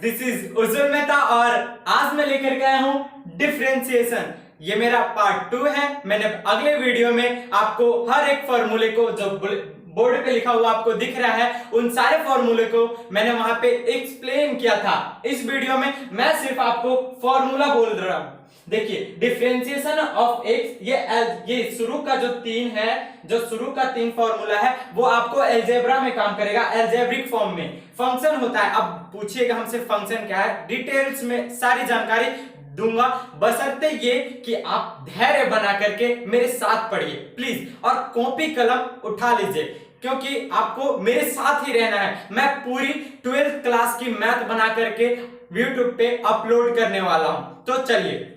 This is उज्जवल मेहता और आज मैं लेकर गया हूं डिफरेंशिएशन। ये मेरा पार्ट 2 है। मैंने अगले वीडियो में आपको हर एक फॉर्मूले को जो बोर्ड पे लिखा हुआ आपको दिख रहा है उन सारे फॉर्मूले को मैंने वहां पे एक्सप्लेन किया था। इस वीडियो में मैं सिर्फ आपको फॉर्मूला बोल रहा हूं। देखिए डिफरेंशिएशन ऑफ एक्स, ये शुरू का जो शुरू का 3 फॉर्मूला है वो आपको अलजेब्रा में काम करेगा, अलजेब्रिक फॉर्म में। फंक्शन होता है, अब पूछिएगा हमसे फंक्शन क्या है, डिटेल्स में सारी जानकारी दूंगा, बशर्ते ये कि आप धैर्य बना करके मेरे साथ पढ़िए प्लीज, और कॉपी कलम उठा लीजिए क्योंकि आपको मेरे साथ ही रहना है। मैं पूरी 12th क्लास की मैथ बना करके YouTube पे अपलोड करने वाला हूं। तो चलिए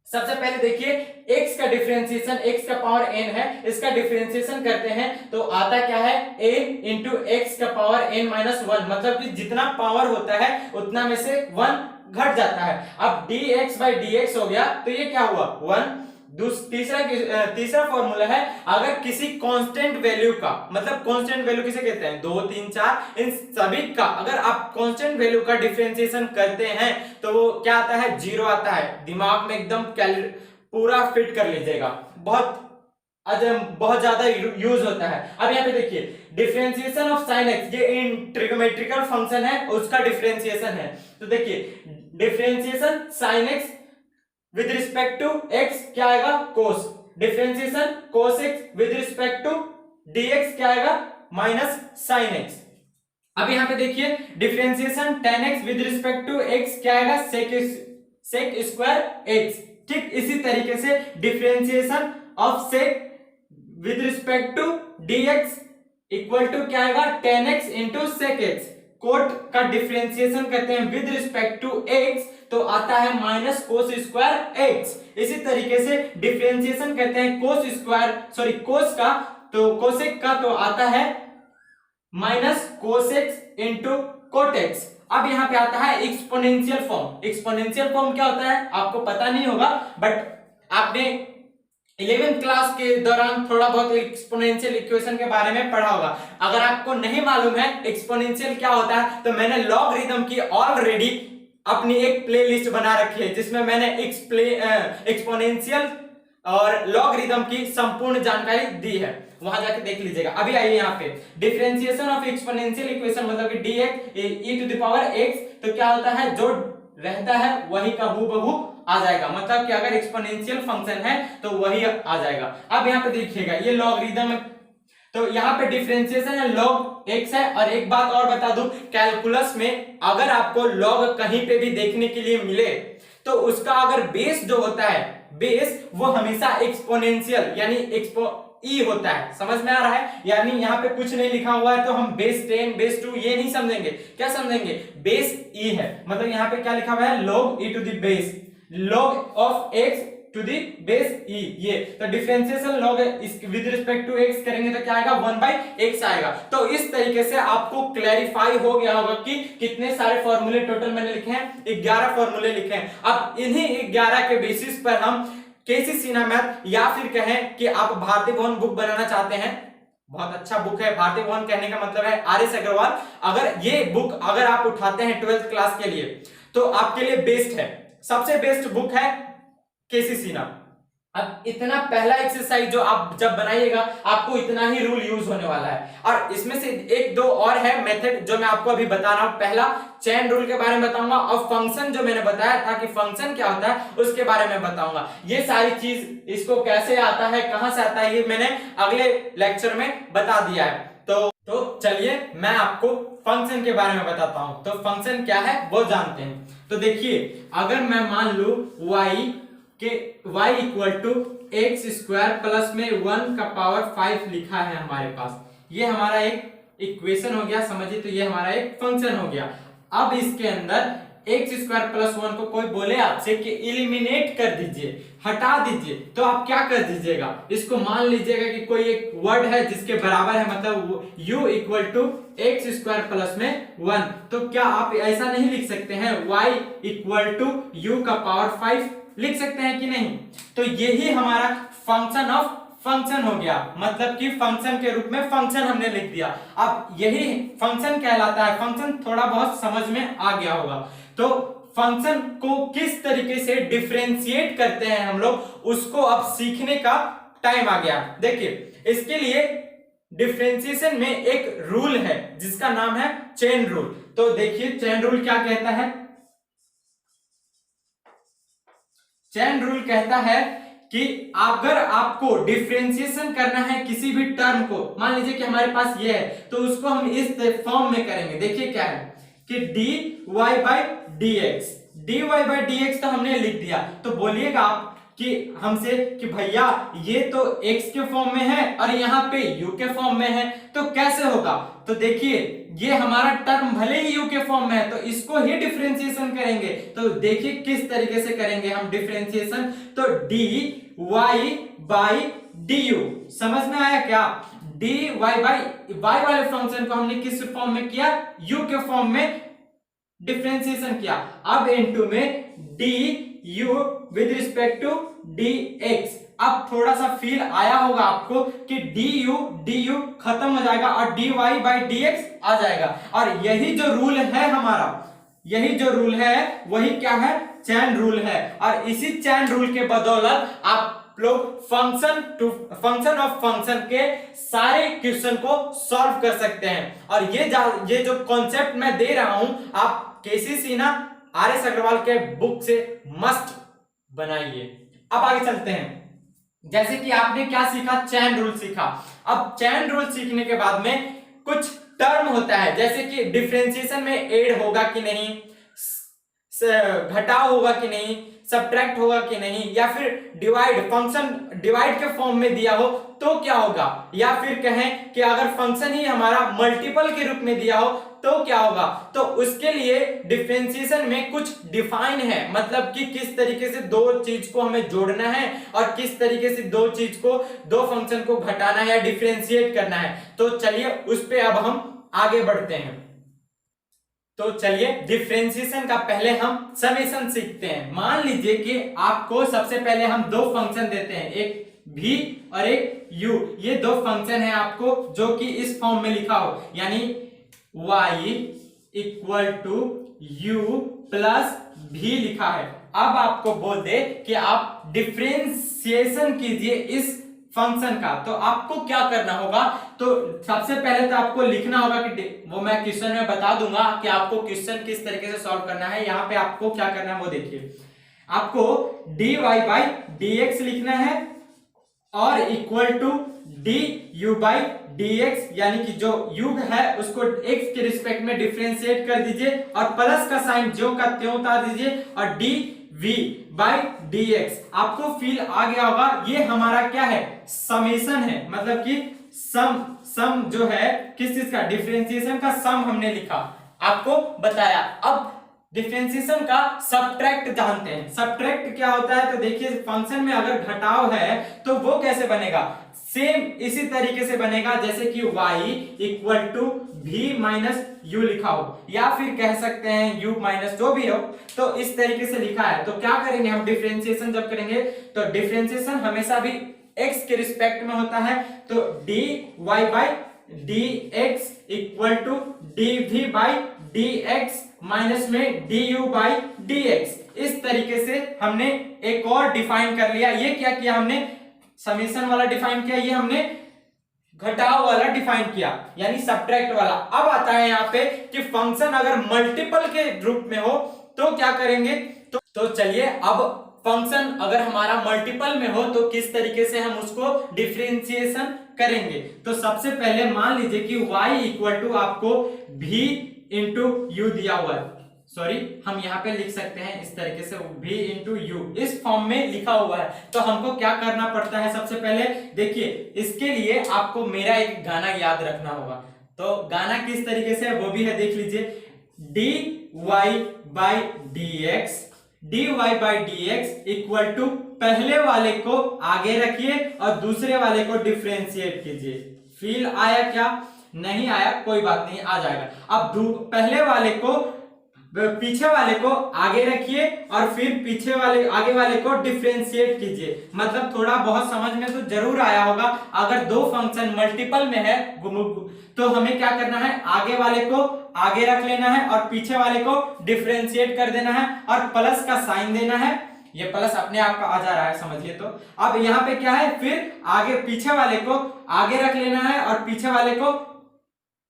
सबसे पहले देखिए x का डिफरेंशिएशन, x का पावर n है, इसका डिफरेंशिएशन करते हैं तो आता क्या है n इंटू एक्स का पावर n माइनस 1, मतलब कि जितना पावर होता है उतना में से 1 घट जाता है। अब dx बाई dx हो गया तो ये क्या हुआ 1। तीसरा फॉर्मूला है, अगर किसी कांस्टेंट वैल्यू का, मतलब कांस्टेंट वैल्यू किसे कहते हैं 2 3 4 इन सभी का अगर आप कांस्टेंट वैल्यू का डिफरेंशिएशन करते हैं तो वो क्या आता है 0 आता है। दिमाग में एकदम पूरा फिट कर लीजिएगा, बहुत ज्यादा यूज होता है। अब यहाँ पे देखिए डिफरेंशिएशन ऑफ साइन एक्स, ये इन ट्रिगोमेट्रिकल फंक्शन है उसका डिफरेंशिएशन है। तो देखिए differentiation sine x with respect to x क्या आएगा cos, differentiation cos x with respect to dx क्या आएगा माइनस साइन एक्स। अब यहां पे देखिए differentiation tan x with respect to x क्या आएगा sec स्क्वायर x। ठीक इसी तरीके से differentiation of sec with respect to dx equal to क्या आएगा tan x into sec x। Cot का डिफरेंशिएशन करते हैं विद रिस्पेक्ट टू x तो आता है माइनस कोस स्क्वायर एक्स। इसी तरीके से डिफरेंशिएशन करते हैं कोस का, तो कोसेक का तो आता है माइनस कोसेक्स इंटू कोटेक्स। अब यहां पे आता है एक्सपोनेंशियल फॉर्म। एक्सपोनेंशियल फॉर्म क्या होता है आपको पता नहीं होगा, बट आपने 11th क्लास के दौरान थोड़ा बहुत एक्सपोनेंशियल इक्वेशन के बारे में पढ़ा होगा। अगर आपको नहीं मालूम है एक्सपोनेंशियल क्या होता है तो मैंने लॉगरिथम की ऑलरेडी अपनी एक प्लेलिस्ट बना रखी है जिसमें मैंने एक्सपोनेंशियल और लॉगरिथम की संपूर्ण जानकारी दी है, वहां जाके देख लीजिएगा। अभी आइए यहाँ पे डिफरेंशिएशन ऑफ एक्सपोनेंशियल इक्वेशन, मतलब कि dx e to the power x, तो क्या होता है जो रहता है वही का हूबहू आ जाएगा, मतलब कि अगर एक्सपोनेंशियल फंक्शन है तो वही आ जाएगा। अब यहाँ पे देखिएगा ये लॉगरिथम, तो यहाँ पे डिफरेंशिएशन है log x है। और एक बात और बता दूं, कैलकुलस में अगर आपको log कहीं पे भी देखने के लिए मिले तो उसका अगर बेस जो होता है बेस वो हमेशा एक्सपोनेंशियल यानी ई होता है। समझ में आ रहा है? यानी यहाँ पे कुछ नहीं लिखा हुआ है तो हम बेस 10 बेस 2 ये नहीं समझेंगे, क्या समझेंगे बेस ई है, मतलब यहाँ पे क्या लिखा हुआ है log e to the base log of x to the base e। ये तो differentiation log with respect to x करेंगे तो क्या आएगा 1/x आएगा। तो इस तरीके से आपको क्लैरिफाई हो गया होगा कि कितने सारे फॉर्मूले टोटल मैंने लिखे हैं, 11 फॉर्मूले लिखे हैं। अब इन्हीं 11 के बेसिस पर हम केसी सिन्हा मैथ, या फिर कहें कि आप भारती भवन बुक बनाना चाहते हैं, बहुत अच्छा बुक है भारती भवन, कहने का मतलब है आर एस अग्रवाल। अगर ये बुक अगर आप उठाते हैं 12th क्लास के लिए तो आपके लिए बेस्ट है, सबसे बेस्ट बुक है केसी सिन्हा। अब इतना पहला एक्सरसाइज जो आप जब बनाइएगा आपको इतना ही रूल यूज होने वाला है, और इसमें से 1-2 और है मेथड जो मैं आपको अभी बता रहा हूं। पहला चेन रूल के बारे में बताऊंगा, और फंक्शन जो मैंने बताया था कि फंक्शन क्या होता है उसके बारे में बताऊंगा। ये सारी चीज इसको कैसे आता है कहां से आता है ये मैंने अगले लेक्चर में बता दिया है। तो चलिए मैं आपको फंक्शन के बारे में बताता हूं। तो फंक्शन क्या है वो जानते हैं। तो देखिए अगर मैं मान लू y equal to x square plus में 1 का पावर 5 लिखा है हमारे पास, ये हमारा एक इक्वेशन हो गया, समझिए। तो ये हमारा एक फंक्शन हो गया। अब इसके अंदर एक्स स्क्वायर प्लस 1 को कोई बोले आपसे कि एलिमिनेट कर दीजिए, हटा दीजिए, तो आप क्या कर दीजिएगा, इसको मान लीजिएगा कि कोई एक वर्ड है जिसके बराबर है, मतलब u equal to x square plus में 1। तो क्या आप ऐसा नहीं लिख सकते हैं y इक्वल टू u का पावर 5 लिख सकते हैं कि नहीं? तो यही हमारा फंक्शन ऑफ फंक्शन हो गया, मतलब कि फंक्शन के रूप में फंक्शन हमने लिख दिया। अब यही फंक्शन कहलाता है। फंक्शन थोड़ा बहुत समझ में आ गया होगा। तो फंक्शन को किस तरीके से डिफरेंशिएट करते हैं हम लोग, उसको अब सीखने का टाइम आ गया। देखिए इसके लिए डिफरेंशिएशन में एक रूल है जिसका नाम है चेन रूल। तो देखिए चेन रूल क्या कहता है। चेन रूल कहता है कि अगर आपको डिफरेंशिएशन करना है किसी भी टर्म को, मान लीजिए कि हमारे पास ये है, तो उसको हम इस फॉर्म में करेंगे। देखिए क्या है कि dy by dx तो हमने लिख दिया, तो बोलिएगा आप कि हमसे कि भैया ये तो x के फॉर्म में है और यहाँ पे u के फॉर्म में है, तो कैसे होगा। तो देखिए ये हमारा टर्म भले ही u के फॉर्म में है, तो इसको ही डिफरेंशिएशन करेंगे। तो देखिए किस तरीके से करेंगे हम डिफरेंशिएशन। तो dy by du, समझ में आया क्या। dy by y वाले फंक्शन को हमने किस फॉर्म में किया, u के फॉर्म में डिफरेंशिएशन किया। अब इनटू में du with respect to dx। अब थोड़ा सा फील आया होगा आपको कि du खत्म हो जाएगा और dy by dx आ जाएगा। और यही जो रूल है हमारा, यही जो रूल है वही क्या है, चेन रूल है। और इसी चेन रूल के बदौलत आप लोग फंक्शन ऑफ फंक्शन के सारे क्वेश्चन को सॉल्व कर सकते हैं। और ये जो कॉन्सेप्ट मैं दे रहा हूं आप केसी सिन्हा आर.एस. अग्रवाल के बुक से मस्ट बनाइए। अब आगे चलते हैं। जैसे कि आपने क्या सीखा, चेन रूल सीखा। अब चेन रूल सीखने के बाद में कुछ टर्म होता है, जैसे कि डिफरेंशिएशन में ऐड होगा कि नहीं, घटाव होगा कि नहीं, सब्ट्रैक्ट होगा कि नहीं, या फिर डिवाइड, फंक्शन डिवाइड के फॉर्म में दिया हो तो क्या होगा, या फिर कहें कि अगर फंक्शन ही हमारा मल्टीपल के रूप में दिया हो तो क्या होगा। तो उसके लिए डिफरेंशिएशन में कुछ डिफाइन है, मतलब कि किस तरीके से दो चीज को हमें जोड़ना है और किस तरीके से दो चीज को, दो फंक्शन को घटाना है या डिफरेंशिएट करना है। तो चलिए उस पे अब हम आगे बढ़ते हैं। तो चलिए डिफरेंशिएशन का पहले हम समेशन सीखते हैं। मान लीजिए कि आपको सबसे पहले हम दो फंक्शन देते हैं, एक v और एक u। ये दो फंक्शन है आपको जो कि इस फॉर्म में लिखा हो, यानी y equal to u plus v लिखा है। अब आपको बोल दे कि आप डिफरेंशिएशन कीजिए इस फंक्शन का, तो आपको क्या करना होगा। तो सबसे पहले तो आपको लिखना होगा कि वो मैं क्वेश्चन में बता दूंगा कि आपको क्वेश्चन किस तरीके से सॉल्व करना है। यहाँ पे आपको क्या करना है वो देखिए, आपको dy by dx लिखना है और equal to du by dx, यानी कि जो u है उसको x के रिस्पेक्ट में डिफरेंशिएट कर दीजिए और प्लस का साइन ज्यों का त्यों उतार दीजिए और dv by dx। आपको फील आ गया होगा, ये हमारा क्या है, समेशन है, मतलब कि सम जो है किस चीज का, डिफरेंशिएशन का सम हमने लिखा, आपको बताया। अब डिफरेंशिएशन का सब्ट्रैक्ट जानते हैं। सब्ट्रैक्ट क्या होता है, तो देखिए फंक्शन में अगर घटाव है तो वो कैसे बनेगा, सेम इसी तरीके से बनेगा जैसे कि y equal to v minus u लिखा हो, या फिर कह सकते हैं u माइनस जो भी हो, तो इस तरीके से लिखा है। तो क्या करेंगे हम डिफरेंशिएशन जब करेंगे तो डिफरेंशिएशन हमेशा भी x के रिस्पेक्ट में होता है, तो dy by dx equal to dv by dx minus में du by dx। इस तरीके से हमने एक और डिफाइन कर लिया। ये क्या किया हमने, समेशन वाला डिफाइन किया, ये हमने घटाव वाला डिफाइन किया, यानी सब्ट्रैक्ट वाला। अब आता है यहाँ पे कि फंक्शन अगर मल्टीपल के रूप में हो तो क्या करेंगे। तो चलिए अब फंक्शन अगर हमारा मल्टीपल में हो तो किस तरीके से हम उसको डिफरेंशिएशन करेंगे। तो सबसे पहले मान लीजिए कि y इक्वल टू आपको v इंटू यू दिया हुआ है, सॉरी हम यहाँ पे लिख सकते हैं इस तरीके से v इंटू यू, इस फॉर्म में लिखा हुआ है। तो हमको क्या करना पड़ता है, सबसे पहले देखिए इसके लिए आपको मेरा एक गाना याद रखना होगा। तो गाना किस तरीके से है वो भी है, देख लीजिए, dy by dx equal to पहले वाले को आगे रखिए और दूसरे वाले को डिफरेंशिएट कीजिए। फील आया क्या, नहीं आया कोई बात नहीं, आ जाएगा। अब पहले वाले को पीछे वाले को आगे रखिए और फिर पीछे वाले आगे वाले को डिफरेंशिएट कीजिए। मतलब थोड़ा बहुत समझ में तो जरूर आया होगा। अगर दो फंक्शन मल्टीपल में है तो हमें क्या करना है, आगे वाले को आगे रख लेना है और पीछे वाले को डिफरेंशिएट कर देना है और प्लस का साइन देना है। ये प्लस अपने आप का आ जा रहा है, समझिए। तो अब यहाँ पे क्या है, फिर आगे पीछे वाले को आगे रख लेना है और पीछे वाले को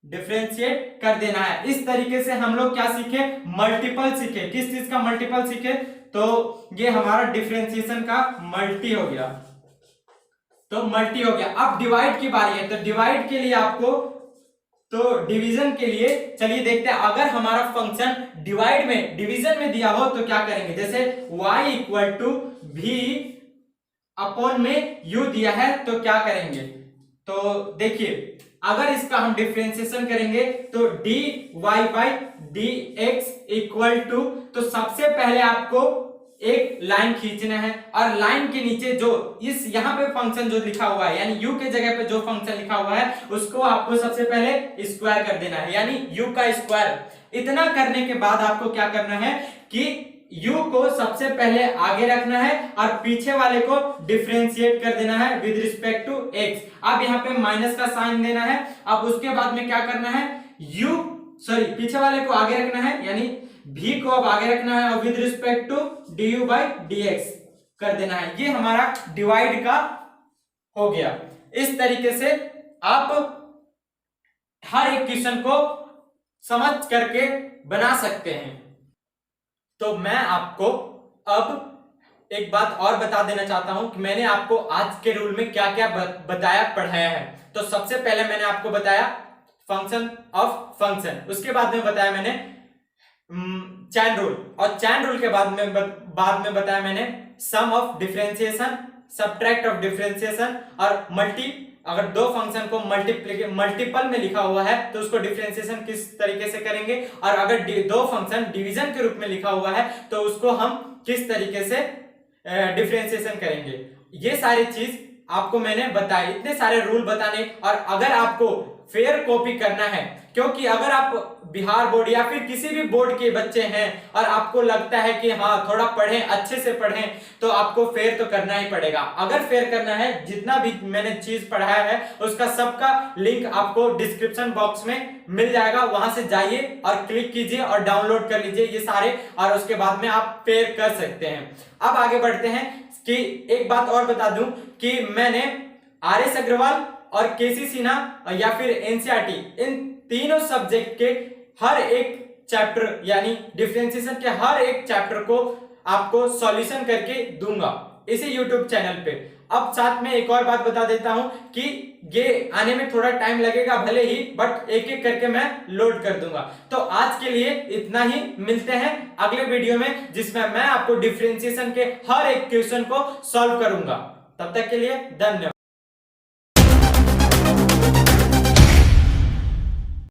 डिफरेंशिएट कर देना है। इस तरीके से हम लोग क्या सीखे, मल्टीपल सीखे। किस चीज का मल्टीपल सीखे, तो ये हमारा डिफरेंशिएशन का मल्टी हो गया। तो मल्टी हो गया। अब डिवाइड की बारी है। तो डिवाइड के लिए आपको, तो डिवीजन के लिए चलिए देखते हैं। अगर हमारा फंक्शन डिवाइड में, डिवीजन में दिया हो तो क्या करेंगे। जैसे y equal to v upon में u दिया है तो क्या करेंगे। तो देखिए, अगर इसका हम डिफरेंशिएशन करेंगे तो dy by dx equal to, तो सबसे पहले आपको एक लाइन खींचना है और लाइन के नीचे जो इस यहाँ पे फंक्शन जो लिखा हुआ है, यानी u के जगह पे जो फंक्शन लिखा हुआ है उसको आपको सबसे पहले स्क्वायर कर देना है, यानी u का स्क्वायर। इतना करने के बाद आपको क्या करना है कि u को सबसे पहले आगे रखना है और पीछे वाले को डिफरेंशिएट कर देना है विद रिस्पेक्ट टू x। अब यहाँ पे माइनस का साइन देना है। अब उसके बाद में क्या करना है, पीछे वाले को आगे रखना है, यानी v को अब आगे रखना है और with respect to du by dx कर देना है। ये हमारा डिवाइड का हो गया। इस तरीके से आप हर एक क्वेश्चन को समझ करके बना सकते हैं। तो मैं आपको अब एक बात और बता देना चाहता हूं कि मैंने आपको आज के रूल में क्या क्या बताया, पढ़ाया है। तो सबसे पहले मैंने आपको बताया फंक्शन ऑफ फंक्शन, उसके बाद में बताया मैंने चैन रूल, और चैन रूल के बाद में बताया मैंने sum of differentiation, subtract of differentiation और मल्टी। अगर दो फंक्शन को मल्टीपल में लिखा हुआ है तो उसको डिफरेंशिएशन किस तरीके से करेंगे, और अगर दो फंक्शन डिवीजन के रूप में लिखा हुआ है तो उसको हम किस तरीके से डिफरेंशिएशन करेंगे। ये सारी चीज आपको मैंने बताई, इतने सारे रूल बताने। और अगर आपको फेयर कॉपी करना है, क्योंकि अगर आप बिहार बोर्ड या फिर किसी भी बोर्ड के बच्चे हैं और आपको लगता है कि हाँ थोड़ा पढ़ें, अच्छे से पढ़ें, तो आपको फेयर तो करना ही पड़ेगा। अगर फेयर करना है, जितना भी मैंने चीज पढ़ाया है उसका सबका लिंक आपको डिस्क्रिप्शन बॉक्स में मिल जाएगा, वहां से जाइए और क्लिक कीजिए और डाउनलोड कर लीजिए ये सारे, और उसके बाद में आप फेयर कर सकते हैं। अब आगे बढ़ते हैं कि एक बात और बता दूं कि मैंने RS अग्रवाल और KC सिन्हा या फिर NCERT, इन तीनों सब्जेक्ट के हर एक चैप्टर यानी डिफरेंशिएशन के हर एक चैप्टर को आपको सॉल्यूशन करके दूंगा इसी YouTube चैनल पे। अब साथ में एक और बात बता देता हूं कि ये आने में थोड़ा टाइम लगेगा भले ही, बट एक एक करके मैं लोड कर दूंगा। तो आज के लिए इतना ही, मिलते हैं अगले वीडियो में जिसमें मैं आपको डिफरेंशिएशन के हर एक क्वेश्चन को सॉल्व करूंगा। तब तक के लिए धन्यवाद।